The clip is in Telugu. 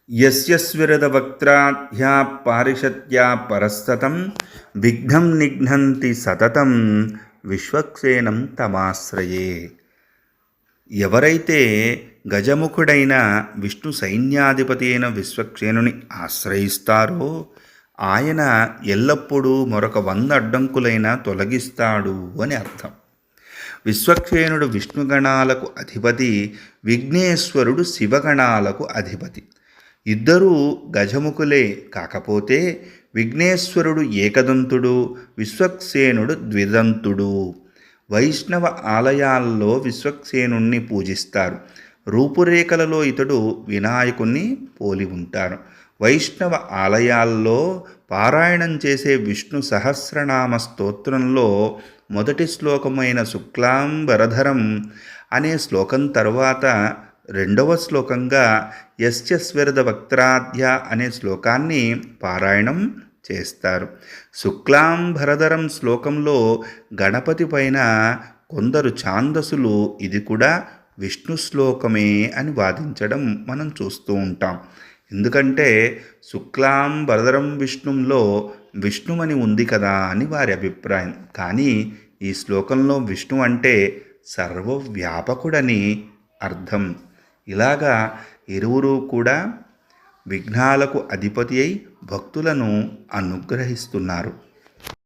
యస్య స్విరదవక్త్రాఢ్యా పారిషత్యా పరస్తతం విఘ్నం నిఘ్నంతి సతతం విశ్వక్సేనం తమాశ్రయే. ఎవరైతే గజముఖుడైన విష్ణు సైన్యాధిపతి అయిన విశ్వక్సేనుని ఆశ్రయిస్తారో ఆయన ఎల్లప్పుడూ మరొక 100 అడ్డంకులైనా తొలగిస్తాడు అని అర్థం. విశ్వక్సేనుడు విష్ణుగణాలకు అధిపతి, విఘ్నేశ్వరుడు శివగణాలకు అధిపతి. ఇద్దరూ గజముఖులే. కాకపోతే విఘ్నేశ్వరుడు ఏకదంతుడు, విశ్వక్సేనుడు ద్విదంతుడు. వైష్ణవ ఆలయాల్లో విశ్వక్సేనుణ్ణి పూజిస్తారు. రూపురేఖలలో ఇతడు వినాయకుణ్ణి పోలి ఉంటారు. వైష్ణవ ఆలయాల్లో పారాయణం చేసే విష్ణు సహస్రనామ స్తోత్రంలో మొదటి శ్లోకమైన శుక్లాంబరధరం అనే శ్లోకం తర్వాత రెండవ శ్లోకంగా యస్య స్విరద వక్త్రాద్య అనే శ్లోకాన్ని పారాయణం చేస్తారు. శుక్లాంబరధరం శ్లోకంలో గణపతి పైన కొందరు ఛాందసులు ఇది కూడా విష్ణు శ్లోకమే అని వాదించడం మనం చూస్తూ ఉంటాం. ఎందుకంటే శుక్లాంబరధరం విష్ణుంలో విష్ణుమని ఉంది కదా అని వారి అభిప్రాయం. కానీ ఈ శ్లోకంలో విష్ణు అంటే సర్వవ్యాపకుడని అర్థం. ఇలాగా ఇరువురు కూడా విఘ్నాలకు అధిపతి అయి భక్తులను అనుగ్రహిస్తున్నారు.